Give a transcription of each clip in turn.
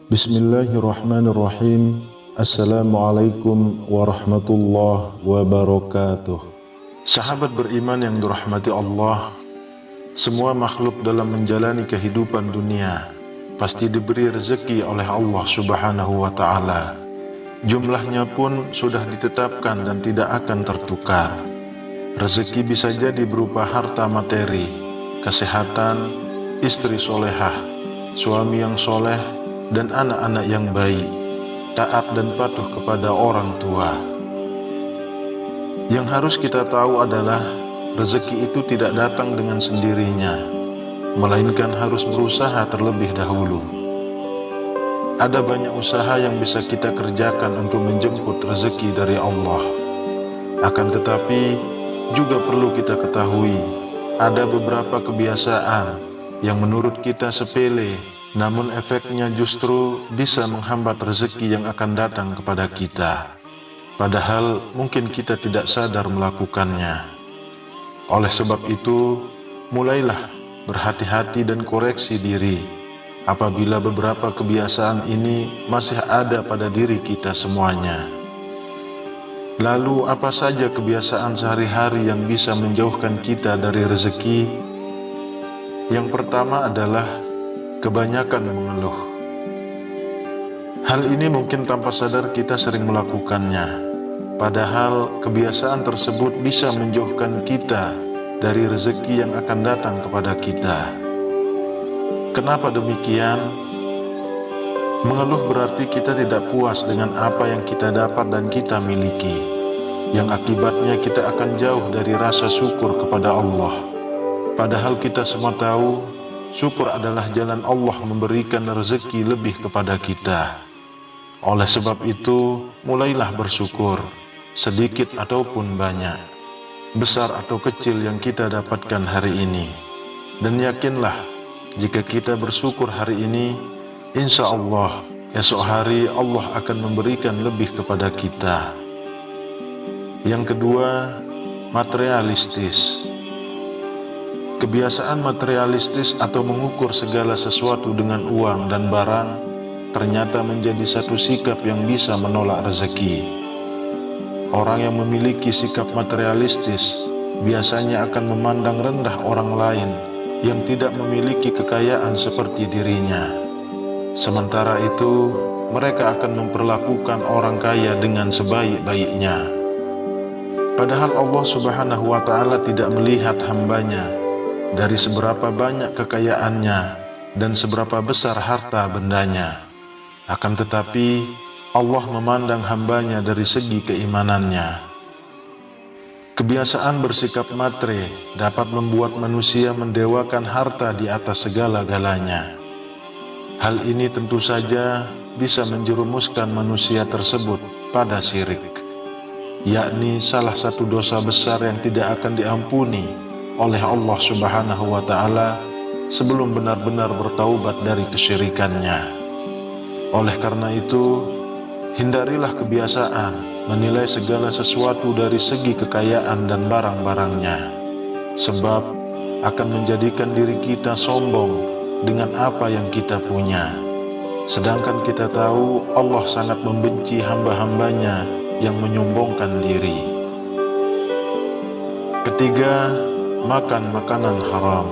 Bismillahirrahmanirrahim. Assalamualaikum warahmatullahi wabarakatuh. Sahabat beriman yang dirahmati Allah, semua makhluk dalam menjalani kehidupan dunia pasti diberi rezeki oleh Allah Subhanahu wa Ta'ala. Jumlahnya pun sudah ditetapkan dan tidak akan tertukar. Rezeki bisa jadi berupa harta materi, kesehatan, istri solehah, suami yang soleh, dan anak-anak yang baik, taat dan patuh kepada orang tua. Yang harus kita tahu adalah rezeki itu tidak datang dengan sendirinya, melainkan harus berusaha terlebih dahulu. Ada banyak usaha yang bisa kita kerjakan untuk menjemput rezeki dari Allah. Akan tetapi juga perlu kita ketahui, ada beberapa kebiasaan yang menurut kita sepele, namun efeknya justru bisa menghambat rezeki yang akan datang kepada kita. Padahal mungkin kita tidak sadar melakukannya. Oleh sebab itu, mulailah berhati-hati dan koreksi diri apabila beberapa kebiasaan ini masih ada pada diri kita semuanya. Lalu apa saja kebiasaan sehari-hari yang bisa menjauhkan kita dari rezeki? Yang pertama adalah kebanyakan mengeluh. Hal ini mungkin tanpa sadar kita sering melakukannya, padahal kebiasaan tersebut bisa menjauhkan kita dari rezeki yang akan datang kepada kita. Kenapa demikian? Mengeluh berarti kita tidak puas dengan apa yang kita dapat dan kita miliki, yang akibatnya kita akan jauh dari rasa syukur kepada Allah. Padahal kita semua tahu, syukur adalah jalan Allah memberikan rezeki lebih kepada kita. Oleh sebab itu, mulailah bersyukur, sedikit ataupun banyak, besar atau kecil yang kita dapatkan hari ini. Dan yakinlah, jika kita bersyukur hari ini, insya Allah, esok hari Allah akan memberikan lebih kepada kita. Yang kedua, materialistis. Kebiasaan materialistis atau mengukur segala sesuatu dengan uang dan barang ternyata menjadi satu sikap yang bisa menolak rezeki. Orang yang memiliki sikap materialistis biasanya akan memandang rendah orang lain yang tidak memiliki kekayaan seperti dirinya. Sementara itu, mereka akan memperlakukan orang kaya dengan sebaik-baiknya. Padahal Allah Subhanahu wa Ta'ala tidak melihat hambanya dari seberapa banyak kekayaannya dan seberapa besar harta bendanya. Akan tetapi Allah memandang hambanya dari segi keimanannya. Kebiasaan bersikap matre dapat membuat manusia mendewakan harta di atas segala-galanya. Hal ini tentu saja bisa menjerumuskan manusia tersebut pada syirik, yakni salah satu dosa besar yang tidak akan diampuni oleh Allah Subhanahu wa Ta'ala sebelum benar-benar bertaubat dari kesyirikannya. Oleh karena itu, hindarilah kebiasaan menilai segala sesuatu dari segi kekayaan dan barang-barangnya, sebab akan menjadikan diri kita sombong dengan apa yang kita punya. Sedangkan kita tahu Allah sangat membenci hamba-hambanya yang menyombongkan diri. Ketiga, makan makanan haram.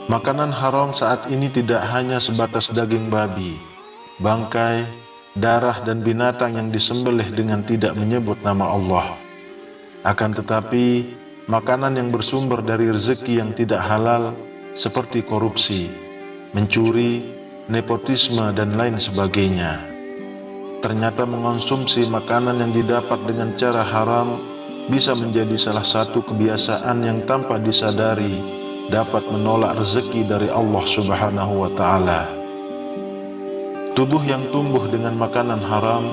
Makanan haram saat ini tidak hanya sebatas daging babi, bangkai, darah dan binatang yang disembelih dengan tidak menyebut nama Allah. Akan tetapi, makanan yang bersumber dari rezeki yang tidak halal seperti korupsi, mencuri, nepotisme dan lain sebagainya. Ternyata mengonsumsi makanan yang didapat dengan cara haram bisa menjadi salah satu kebiasaan yang tanpa disadari dapat menolak rezeki dari Allah Subhanahu wa Ta'ala. Tubuh yang tumbuh dengan makanan haram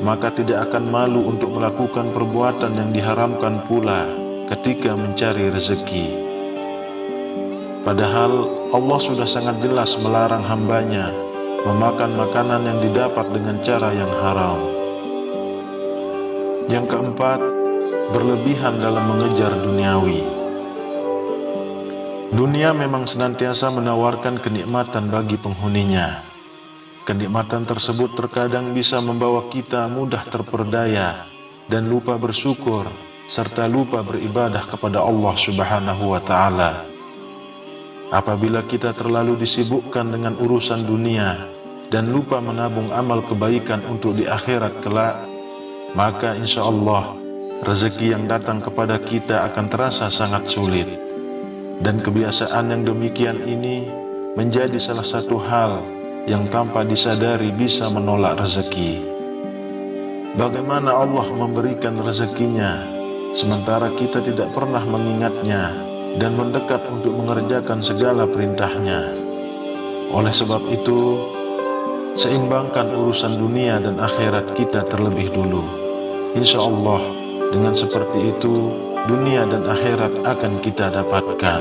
maka tidak akan malu untuk melakukan perbuatan yang diharamkan pula ketika mencari rezeki. Padahal Allah sudah sangat jelas melarang hambanya memakan makanan yang didapat dengan cara yang haram. Yang keempat, berlebihan dalam mengejar duniawi. Dunia memang senantiasa menawarkan kenikmatan bagi penghuninya. Kenikmatan tersebut terkadang bisa membawa kita mudah terperdaya dan lupa bersyukur serta lupa beribadah kepada Allah Subhanahu wa Ta'ala. Apabila kita terlalu disibukkan dengan urusan dunia dan lupa menabung amal kebaikan untuk di akhirat kelak, maka insya Allah rezeki yang datang kepada kita akan terasa sangat sulit. Dan kebiasaan yang demikian ini menjadi salah satu hal yang tanpa disadari bisa menolak rezeki. Bagaimana Allah memberikan rezekinya sementara kita tidak pernah mengingatnya dan mendekat untuk mengerjakan segala perintahnya. Oleh sebab itu, seimbangkan urusan dunia dan akhirat kita terlebih dulu. Insya Allah, dengan seperti itu, dunia dan akhirat akan kita dapatkan.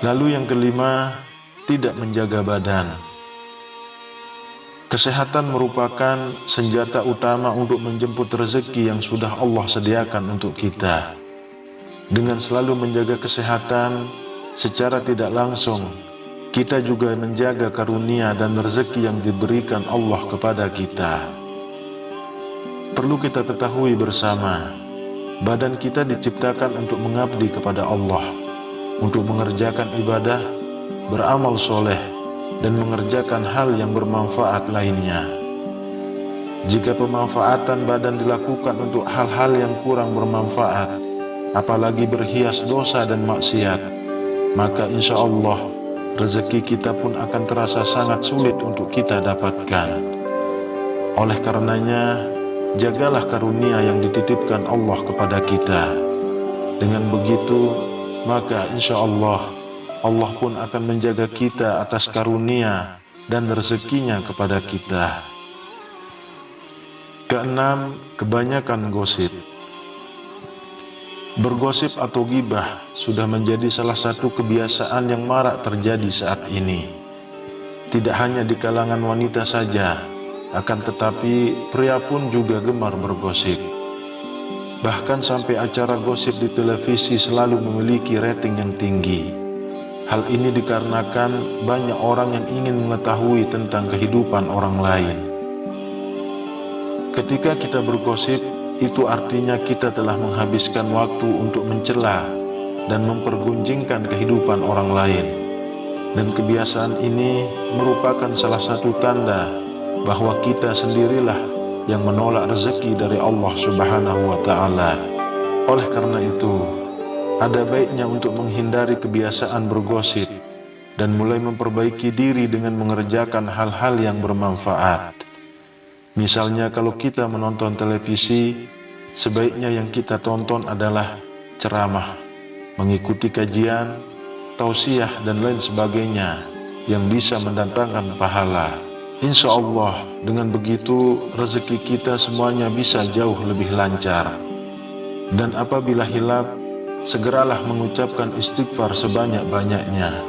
Lalu yang kelima, tidak menjaga badan. Kesehatan merupakan senjata utama untuk menjemput rezeki yang sudah Allah sediakan untuk kita. Dengan selalu menjaga kesehatan, secara tidak langsung, kita juga menjaga karunia dan rezeki yang diberikan Allah kepada kita. Perlu kita ketahui bersama, badan kita diciptakan untuk mengabdi kepada Allah, untuk mengerjakan ibadah, beramal soleh, dan mengerjakan hal yang bermanfaat lainnya. Jika pemanfaatan badan dilakukan untuk hal-hal yang kurang bermanfaat, apalagi berhias dosa dan maksiat, maka insya Allah rezeki kita pun akan terasa sangat sulit untuk kita dapatkan. Oleh karenanya, jagalah karunia yang dititipkan Allah kepada kita. Dengan begitu, maka insya Allah, Allah pun akan menjaga kita atas karunia dan rezekinya kepada kita. Keenam, kebanyakan gosip. Bergosip atau ghibah sudah menjadi salah satu kebiasaan yang marak terjadi saat ini. Tidak hanya di kalangan wanita saja, akan tetapi pria pun juga gemar bergosip. Bahkan sampai acara gosip di televisi selalu memiliki rating yang tinggi. Hal ini dikarenakan banyak orang yang ingin mengetahui tentang kehidupan orang lain. Ketika kita bergosip, itu artinya kita telah menghabiskan waktu untuk mencela dan mempergunjingkan kehidupan orang lain. Dan kebiasaan ini merupakan salah satu tanda bahwa kita sendirilah yang menolak rezeki dari Allah Subhanahu wa Ta'ala. Oleh karena itu, ada baiknya untuk menghindari kebiasaan bergosip dan mulai memperbaiki diri dengan mengerjakan hal-hal yang bermanfaat. Misalnya kalau kita menonton televisi, sebaiknya yang kita tonton adalah ceramah, mengikuti kajian, tausiah dan lain sebagainya yang bisa mendatangkan pahala. Insya Allah dengan begitu rezeki kita semuanya bisa jauh lebih lancar. Dan apabila hilap, segeralah mengucapkan istighfar sebanyak-banyaknya.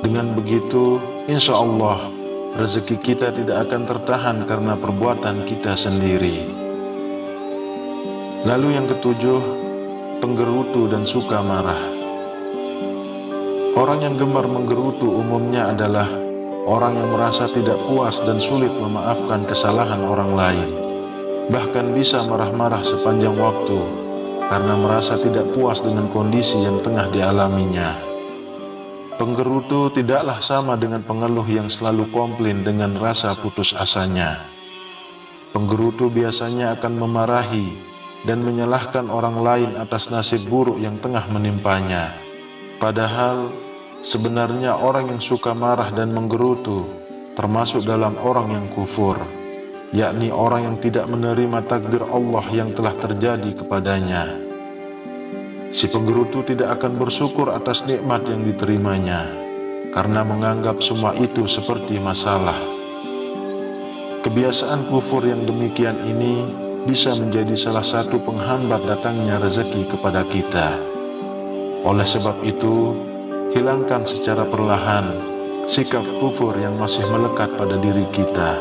Dengan begitu, insya Allah rezeki kita tidak akan tertahan karena perbuatan kita sendiri. Lalu yang ketujuh, penggerutu dan suka marah. Orang yang gemar menggerutu umumnya adalah orang yang merasa tidak puas dan sulit memaafkan kesalahan orang lain. Bahkan bisa marah-marah sepanjang waktu karena merasa tidak puas dengan kondisi yang tengah dialaminya. Penggerutu tidaklah sama dengan pengeluh yang selalu komplain dengan rasa putus asanya. Penggerutu biasanya akan memarahi dan menyalahkan orang lain atas nasib buruk yang tengah menimpanya. Padahal sebenarnya orang yang suka marah dan menggerutu termasuk dalam orang yang kufur, yakni orang yang tidak menerima takdir Allah yang telah terjadi kepadanya. Si penggerutu tidak akan bersyukur atas nikmat yang diterimanya karena menganggap semua itu seperti masalah. Kebiasaan kufur yang demikian ini bisa menjadi salah satu penghambat datangnya rezeki kepada kita. Oleh sebab itu, hilangkan secara perlahan sikap kufur yang masih melekat pada diri kita,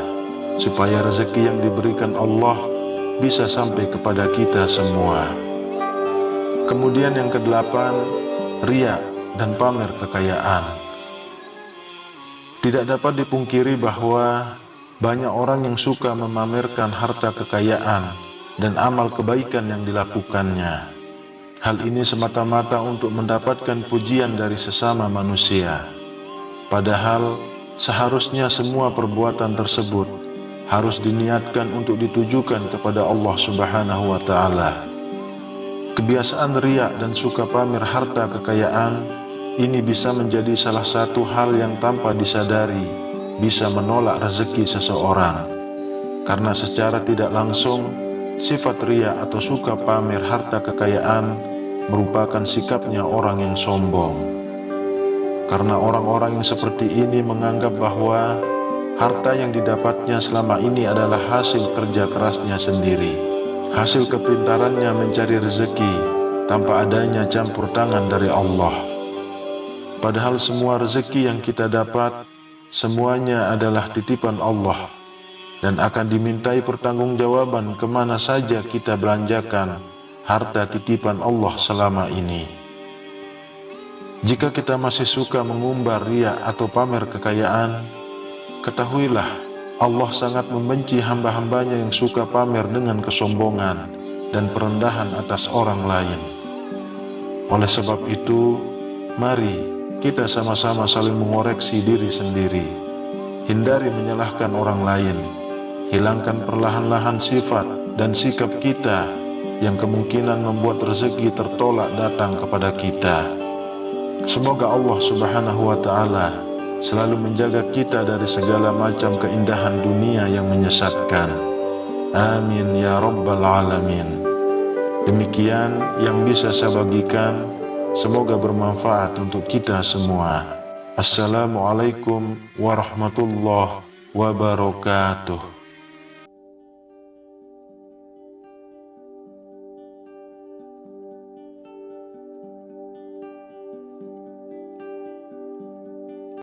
supaya rezeki yang diberikan Allah bisa sampai kepada kita semua. Kemudian yang kedelapan, riya dan pamer kekayaan. Tidak dapat dipungkiri bahwa banyak orang yang suka memamerkan harta kekayaan dan amal kebaikan yang dilakukannya. Hal ini semata-mata untuk mendapatkan pujian dari sesama manusia. Padahal seharusnya semua perbuatan tersebut harus diniatkan untuk ditujukan kepada Allah Subhanahu wa Ta'ala. Kebiasaan riya dan suka pamer harta kekayaan ini bisa menjadi salah satu hal yang tanpa disadari bisa menolak rezeki seseorang. Karena secara tidak langsung, sifat riya atau suka pamer harta kekayaan merupakan sikapnya orang yang sombong. Karena orang-orang yang seperti ini menganggap bahwa harta yang didapatnya selama ini adalah hasil kerja kerasnya sendiri, hasil kepintarannya mencari rezeki tanpa adanya campur tangan dari Allah. Padahal semua rezeki yang kita dapat, semuanya adalah titipan Allah dan akan dimintai pertanggungjawaban kemana saja kita belanjakan harta titipan Allah selama ini. Jika kita masih suka mengumbar riya atau pamer kekayaan, ketahuilah Allah sangat membenci hamba-hambanya yang suka pamer dengan kesombongan dan perendahan atas orang lain. Oleh sebab itu, mari kita sama-sama saling mengoreksi diri sendiri. Hindari menyalahkan orang lain. Hilangkan perlahan-lahan sifat dan sikap kita yang kemungkinan membuat rezeki tertolak datang kepada kita. Semoga Allah Subhanahu wa Ta'ala selalu menjaga kita dari segala macam keindahan dunia yang menyesatkan. Amin ya Rabbal Alamin. Demikian yang bisa saya bagikan. Semoga bermanfaat untuk kita semua. Assalamualaikum warahmatullahi wabarakatuh.